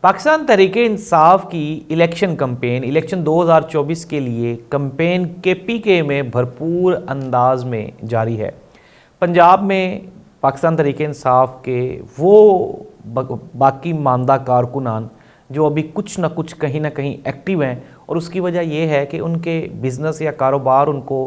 पाकिस्तान तहरीके इंसाफ की election campaign election 2024 के लिए कंपेन केपीके में भरपूर अंदाज में जारी है। पंजाब में पाकिस्तान तहरीके इंसाफ के वो बाकी मानदा कारकुनान जो अभी कुछ ना कुछ कहीं ना कहीं एक्टिव हैं, और उसकी वजह यह है कि उनके बिज़नेस या कारोबार उनको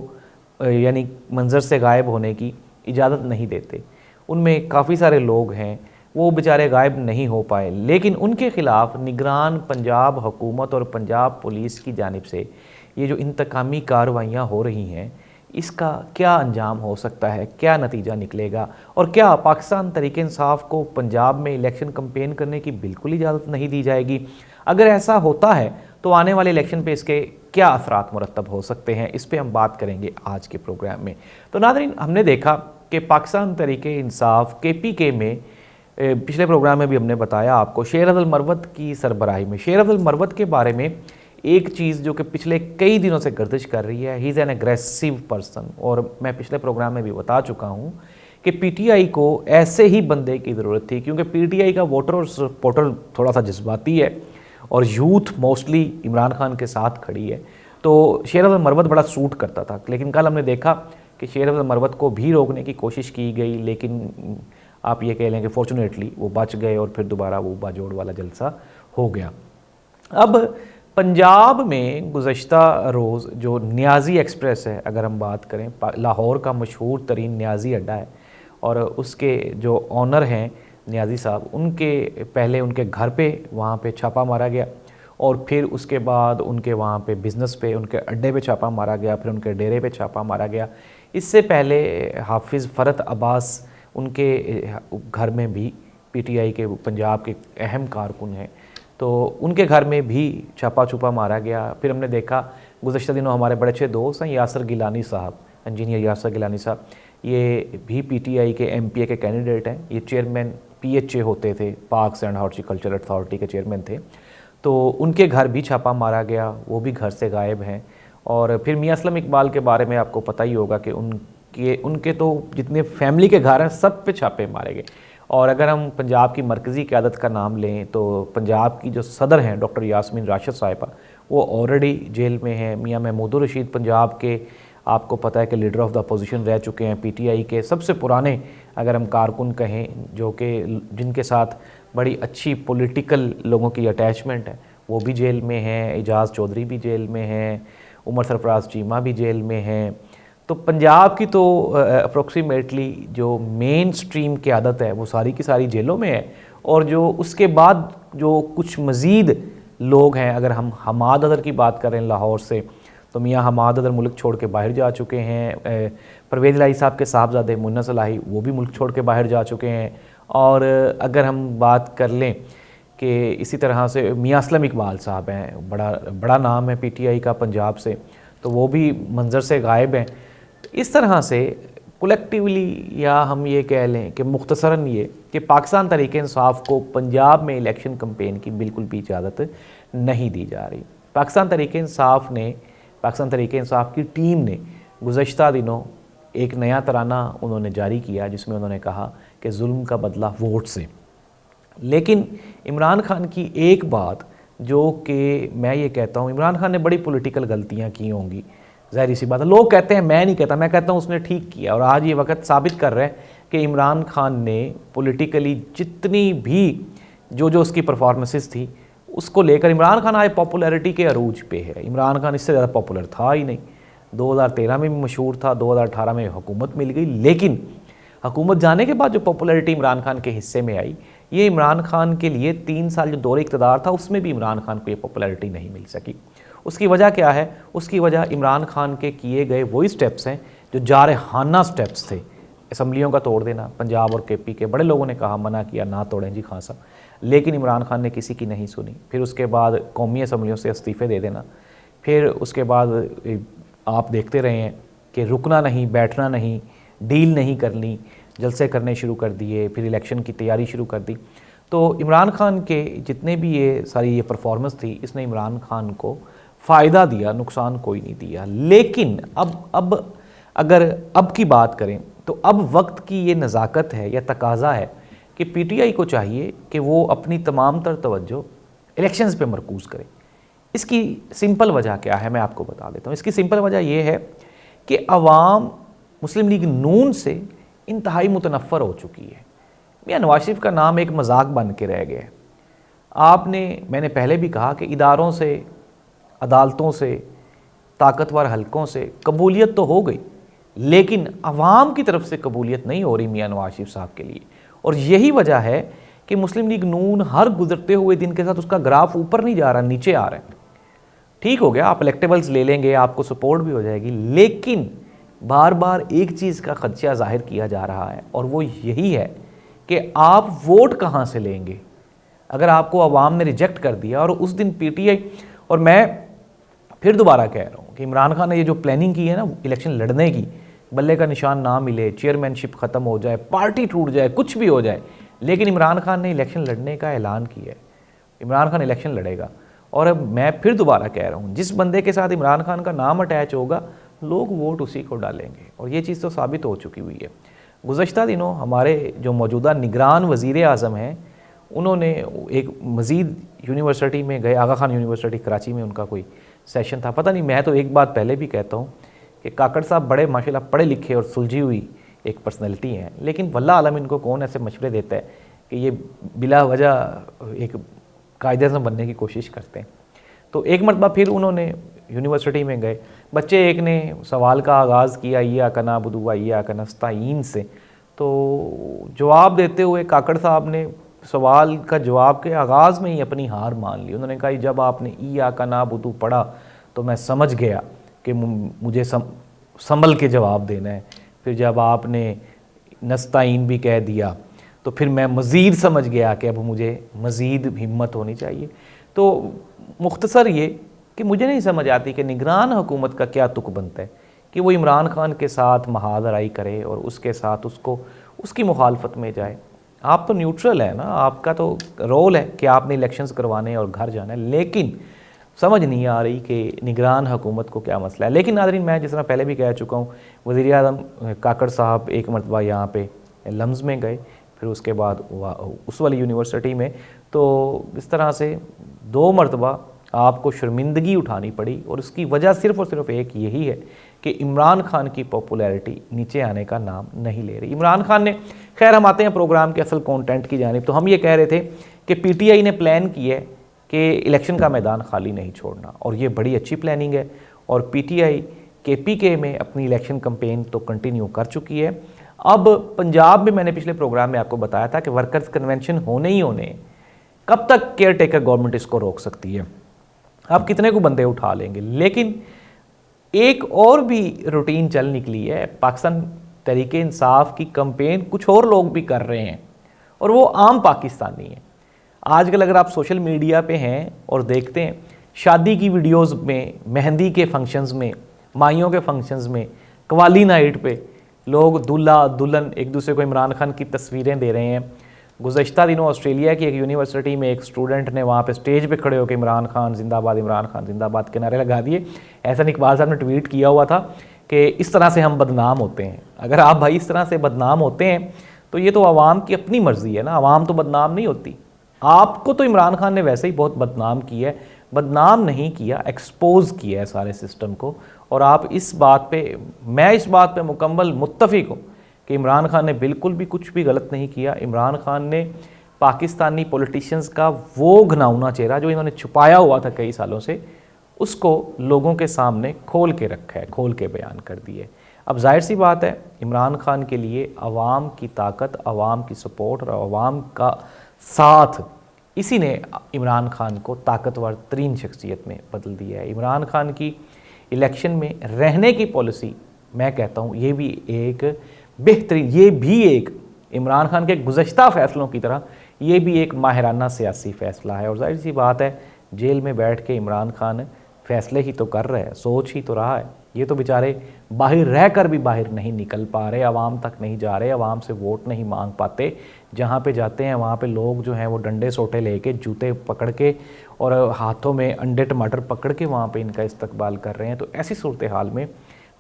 यानी मंजर से गायब होने की इजाज़त नहीं देते। उनमें काफ़ी सारे लोग हैं, वो बेचारे गायब नहीं हो पाए, लेकिन उनके ख़िलाफ़ निगरान पंजाब हुकूमत और पंजाब पुलिस की जानिब से ये जो इंतकामी कार्रवाइयाँ हो रही हैं, इसका क्या अंजाम हो सकता है, क्या नतीजा निकलेगा, और क्या पाकिस्तान तहरीक इंसाफ को पंजाब में इलेक्शन कंपेन करने की बिल्कुल इजाज़त नहीं दी जाएगी? अगर ऐसा होता है तो आने वाले इलेक्शन पे इसके क्या असरात मुरतब हो सकते हैं, इस पर हम बात करेंगे आज के प्रोग्राम में। तो नाज़रीन, हमने देखा कि पाकिस्तान तहरीक इंसाफ केपीके में पिछले प्रोग्राम में भी हमने बताया आपको शेर अफजल मरवत की सरबराही में, शेर अफजल मरवत के बारे में एक चीज़ जो कि पिछले कई दिनों से गर्दिश कर रही है, he is an aggressive person. और मैं पिछले प्रोग्राम में भी बता चुका हूँ कि पीटीआई को ऐसे ही बंदे की ज़रूरत थी, क्योंकि पीटीआई का वोटर और सपोर्टर थोड़ा सा जज्बाती है और यूथ मोस्टली इमरान खान के साथ खड़ी है, तो शेर अफजल मरवत बड़ा सूट करता था। लेकिन कल हमने देखा कि शेर अफजल मरवत को भी रोकने की कोशिश की गई, लेकिन आप ये कह लें कि फॉर्चुनेटली वो बच गए और फिर दोबारा वो बाजोड़ वाला जलसा हो गया। अब पंजाब में गुज़श्ता रोज़ जो न्याजी एक्सप्रेस है, अगर हम बात करें, लाहौर का मशहूर तरीन न्याजी अड्डा है, और उसके जो ऑनर हैं न्याजी साहब, उनके पहले उनके घर पे वहाँ पे छापा मारा गया, और फिर उसके बाद उनके वहाँ पे बिज़नेस पे, उनके अड्डे पे छापा मारा गया, फिर उनके डेरे पे छापा मारा गया। इससे पहले हाफिज़ फ़रत अब्बास, उनके घर में भी पीटीआई के पंजाब के अहम कारकुन हैं, तो उनके घर में भी छापा छुपा मारा गया। फिर हमने देखा गुज़श्ता दिनों हमारे बड़े अच्छे दोस्त हैं यासर गिलानी साहब, इंजीनियर यासर गिलानी साहब, ये भी पीटीआई के एमपीए के कैंडिडेट हैं। ये चेयरमैन पीएचए होते थे, पार्क्स एंड हॉर्टिकल्चर अथॉरिटी के चेयरमैन थे, तो उनके घर भी छापा मारा गया, वो भी घर से गायब हैं। और फिर मियां असलम इकबाल के बारे में आपको पता ही होगा कि उनके तो जितने फैमिली के घर हैं सब पे छापे मारे गए। और अगर हम पंजाब की मरकज़ी क़यादत का नाम लें तो पंजाब की जो सदर हैं डॉक्टर यास्मीन राशिद साहिबा, वो ऑलरेडी जेल में हैं। मियां महमूदुर रशीद पंजाब के, आपको पता है कि लीडर ऑफ़ द अपोजिशन रह चुके हैं, पीटीआई के सबसे पुराने अगर हम कारकुन कहें, जो कि जिनके साथ बड़ी अच्छी पॉलिटिकल लोगों की अटैचमेंट है, वो भी जेल में हैं। एजाज़ चौधरी भी जेल में हैं, उमर सरफराज चीमा भी जेल में हैं। तो पंजाब की तो अप्रोक्सीमेटली जो मेन स्ट्रीम क़यादत है वो सारी की सारी जेलों में है। और जो उसके बाद जो कुछ मज़ीद लोग हैं, अगर हम हमाद अदर की बात करें लाहौर से, तो मियाँ हमाद अदर मुल्क छोड़ के बाहर जा चुके हैं। परवेज़ इलाही साहब के साहबजादे मुन्ना सलाही, वो भी मुल्क छोड़ के बाहर जा चुके हैं। और अगर हम बात कर लें कि इसी तरह से मियाँ असलम इकबाल साहब हैं, बड़ा नाम है पीटीआई का पंजाब से, तो वो भी मंजर से गायब हैं। इस तरह से कलेक्टिवली, या हम ये कह लें कि मुख्तसरन ये कि पाकिस्तान तहरीक इंसाफ को पंजाब में इलेक्शन कंपेन की बिल्कुल भी इजाज़त नहीं दी जा रही। पाकिस्तान तहरीक इंसाफ की टीम ने गुज़श्ता दिनों एक नया तराना उन्होंने जारी किया, जिसमें उन्होंने कहा कि जुल्म का बदला वोट से। लेकिन इमरान खान की एक बात जो कि मैं ये कहता हूँ, इमरान खान ने बड़ी पॉलिटिकल गलतियाँ की होंगी, ज़ाहिर सी बात है। लोग कहते हैं, मैं नहीं कहता, मैं कहता हूँ उसने ठीक किया। और आज ये वक्त साबित कर रहा है कि इमरान खान ने पॉलिटिकली जितनी भी जो उसकी परफॉर्मेंसेस थी, उसको लेकर इमरान खान आज पॉपुलैरिटी के अरूज पे है। इमरान खान इससे ज़्यादा पॉपुलर था ही नहीं। 2013 में भी मशहूर था, 2018 में हुकूमत मिल गई, लेकिन हुकूमत जाने के बाद जो पॉपुलैरिटी इमरान खान के हिस्से में आई, ये इमरान खान के लिए 3 साल जो दौरे इक़्तिदार था, उसमें भी इमरान खान को ये पॉपुलैरिटी नहीं मिल सकी। उसकी वजह क्या है? उसकी वजह इमरान खान के किए गए वही स्टेप्स हैं जो जारहाना स्टेप्स थे। असम्बलियों का तोड़ देना, पंजाब और केपी के बड़े लोगों ने कहा, मना किया, ना तोड़ें जी खान साहब, लेकिन इमरान खान ने किसी की नहीं सुनी। फिर उसके बाद कौमी असम्बलियों से इस्तीफ़े दे देना, फिर उसके बाद आप देखते रहे हैं कि रुकना नहीं, बैठना नहीं, डील नहीं करनी, जलसे करने शुरू कर दिए, फिर इलेक्शन की तैयारी शुरू कर दी। तो इमरान खान के जितने भी ये परफॉर्मेंस थी, इसने इमरान खान को फ़ायदा दिया, नुकसान कोई नहीं दिया। लेकिन अब अगर अब की बात करें तो अब वक्त की ये नज़ाकत है या तकाज़ा है कि पीटीआई को चाहिए कि वो अपनी तमाम तर तवज्जो इलेक्शंस पे मरकूज़ करें। इसकी सिंपल वजह क्या है मैं आपको बता देता हूँ। इसकी सिंपल वजह ये है कि अवाम मुस्लिम लीग नून से इंतहाई मुतनफ़र हो चुकी है। मियां नवाज शरीफ का नाम एक मजाक बन के रह गया है। मैंने पहले भी कहा कि इदारों से, अदालतों से, ताकतवर हलकों से कबूलियत तो हो गई, लेकिन अवाम की तरफ से कबूलियत नहीं हो रही मियां नवाज शरीफ साहब के लिए। और यही वजह है कि मुस्लिम लीग नून हर गुजरते हुए दिन के साथ उसका ग्राफ ऊपर नहीं जा रहा, नीचे आ रहा है। ठीक हो गया, आप इलेक्टेबल्स ले लेंगे, आपको सपोर्ट भी हो जाएगी, लेकिन बार बार एक चीज़ का खदशा जाहिर किया जा रहा है, और वो यही है कि आप वोट कहाँ से लेंगे अगर आपको अवाम ने रिजेक्ट कर दिया। और उस दिन पीटीआई, और मैं फिर दोबारा कह रहा हूँ कि इमरान खान ने ये जो प्लानिंग की है ना इलेक्शन लड़ने की, बल्ले का निशान ना मिले, चेयरमैनशिप ख़त्म हो जाए, पार्टी टूट जाए, कुछ भी हो जाए, लेकिन इमरान खान ने इलेक्शन लड़ने का ऐलान किया है। इमरान खान इलेक्शन लड़ेगा। और अब मैं फिर दोबारा कह रहा हूँ, जिस बंदे के साथ इमरान खान का नाम अटैच होगा, लोग वोट उसी को डालेंगे, और ये चीज़ तो साबित हो चुकी हुई है। गुज़श्ता दिनों हमारे जो मौजूदा निगरान वज़ीर आज़म हैं, उन्होंने एक मज़ीद यूनिवर्सिटी में गए, आगा खान यूनिवर्सिटी कराची में उनका कोई सेशन था, पता नहीं, मैं तो एक बात पहले भी कहता हूँ कि काकड़ साहब बड़े माशाल्लाह पढ़े लिखे और सुलझी हुई एक पर्सनैलिटी हैं, लेकिन वल्लाह आलम इनको कौन ऐसे मशवरे देता है कि ये बिला वजह एक कायदे से बनने की कोशिश करते हैं। तो एक मरतबा फिर उन्होंने यूनिवर्सिटी में गए, बच्चे एक ने सवाल का आगाज़ किया या कना बुदुआ या कनस्ताइन से, तो जवाब देते हुए काकड़ साहब ने सवाल का जवाब के आगाज़ में ही अपनी हार मान ली। उन्होंने कहा जब आपने ईया का ना बुदू पढ़ा तो मैं समझ गया कि मुझे संभल के जवाब देना है, फिर जब आपने नस्ताइन भी कह दिया तो फिर मैं मज़ीद समझ गया कि अब मुझे मज़ीद हिम्मत होनी चाहिए। तो मुख्तसर ये कि मुझे नहीं समझ आती कि निगरान हुकूमत का क्या तुक बनता है कि वो इमरान खान के साथ महादराई करे और उसके साथ उसकी मुखालफत में जाए। आप तो न्यूट्रल है ना, आपका तो रोल है कि आपने इलेक्शंस करवाने और घर जाना है, लेकिन समझ नहीं आ रही कि निगरान हुकूमत को क्या मसला है। लेकिन नाज़रीन, मैं जिस तरह पहले भी कह चुका हूँ, वज़ीर आज़म काकड़ साहब एक मरतबा यहाँ पे लम्ज़ में गए, फिर उसके बाद उस वाली यूनिवर्सिटी में, तो इस तरह से 2 मरतबा आपको शर्मिंदगी उठानी पड़ी। और उसकी वजह सिर्फ़ और सिर्फ एक यही है कि इमरान खान की पॉपुलैरिटी नीचे आने का नाम नहीं ले रही। इमरान खान ने, खैर हम आते हैं प्रोग्राम के असल कंटेंट की जानिब, तो हम ये कह रहे थे कि पीटीआई ने प्लान किया है कि इलेक्शन का मैदान खाली नहीं छोड़ना, और ये बड़ी अच्छी प्लानिंग है। और पीटीआई केपीके में अपनी इलेक्शन कैंपेन तो कंटिन्यू कर चुकी है। अब पंजाब में मैंने पिछले प्रोग्राम में आपको बताया था कि वर्कर्स कन्वेंशन होने ही होने, कब तक केयर टेकर गवर्नमेंट इसको रोक सकती है, आप कितने को बंदे उठा लेंगे। लेकिन एक और भी रूटीन चल निकली है, पाकिस्तान तहरीक इंसाफ की कैंपेन कुछ और लोग भी कर रहे हैं, और वो आम पाकिस्तानी हैं। आजकल अगर आप सोशल मीडिया पे हैं और देखते हैं, शादी की वीडियोस में, मेहंदी के फंक्शंस में, माइयों के फंक्शंस में, कवाली नाइट पे लोग दूल्हा दुल्हन एक दूसरे को इमरान खान की तस्वीरें दे रहे हैं। गुज़श्ता दिनों ऑस्ट्रेलिया की एक यूनिवर्सिटी में एक स्टूडेंट ने वहाँ पे स्टेज पे खड़े होकर इमरान खान जिंदाबाद के नारे लगा दिए। एहसन इकबाल साहब ने ट्वीट किया हुआ था कि इस तरह से हम बदनाम होते हैं। अगर आप भाई इस तरह से बदनाम होते हैं तो ये तो आवाम की अपनी मर्ज़ी है ना, आवाम तो बदनाम नहीं होती। आपको तो इमरान खान ने वैसे ही बहुत बदनाम किया है, बदनाम नहीं किया, एक्सपोज किया है सारे सिस्टम को। और आप इस बात पे, मैं इस बात पे मुकम्मल मुत्तफ़िक हूँ कि इमरान खान ने बिल्कुल भी कुछ भी गलत नहीं किया। इमरान खान ने पाकिस्तानी पॉलिटिशियंस का वो घिनौना चेहरा जो इन्होंने छुपाया हुआ था कई सालों से, उसको लोगों के सामने खोल के रखा है, खोल के बयान कर दिए। अब जाहिर सी बात है, इमरान खान के लिए आवाम की ताकत, आवाम की सपोर्ट और आवाम का साथ, इसी ने इमरान खान को ताकतवर तरीन शख्सियत में बदल दिया है। इमरान खान की इलेक्शन में रहने की पॉलिसी, मैं कहता हूँ ये भी एक बेहतरीन, ये भी एक इमरान खान के गुज़श्ता फ़ैसलों की तरह ये भी एक माहिराना सियासी फ़ैसला है। और जाहिर सी बात है, जेल में बैठ के इमरान खान फ़ैसले ही तो कर रहे हैं, सोच ही तो रहा है। ये तो बेचारे बाहर रह कर भी बाहर नहीं निकल पा रहे, आवाम तक नहीं जा रहे, आवाम से वोट नहीं मांग पाते। जहाँ पे जाते हैं वहाँ पे लोग जो हैं वो डंडे सोटे लेके, जूते पकड़ के और हाथों में अंडे टमाटर पकड़ के वहाँ पे इनका इस्तकबाल कर रहे हैं। तो ऐसी सूरत हाल में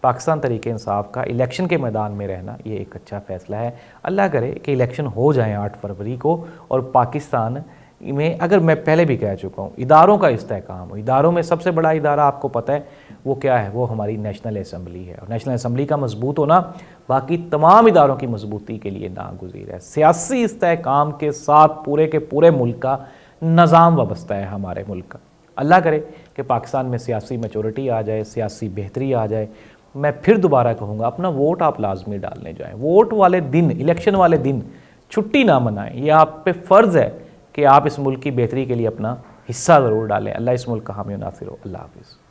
पाकिस्तान तहरीक इंसाफ का इलेक्शन के मैदान में रहना ये एक अच्छा फ़ैसला है। अल्लाह करे कि इलेक्शन हो जाए 8 फरवरी को और पाकिस्तान में, अगर मैं पहले भी कह चुका हूँ, इदारों का इस्तेहकाम, इदारों में सबसे बड़ा इदारा आपको पता है वो क्या है, वो हमारी नेशनल असम्बली है। और नेशनल असम्बली का मजबूत होना बाकी तमाम इदारों की मजबूती के लिए नागुज़ीर है। सियासी इस्तेहकाम के साथ पूरे के पूरे मुल्क का निज़ाम वाबस्ता है हमारे मुल्क का। अल्लाह करे कि पाकिस्तान में सियासी मैच्योरिटी आ जाए, सियासी बेहतरी आ जाए। मैं फिर दोबारा कहूँगा, अपना वोट आप लाजमी डालने जाएँ। वोट वाले दिन, इलेक्शन वाले दिन छुट्टी ना मनाएं। ये आप पे फ़र्ज़ है कि आप इस मुल्क की बेहतरी के लिए अपना हिस्सा ज़रूर डालें। अल्लाह इस मुल्क का हामी नासिर हो। अल्लाह हाफ़िज़।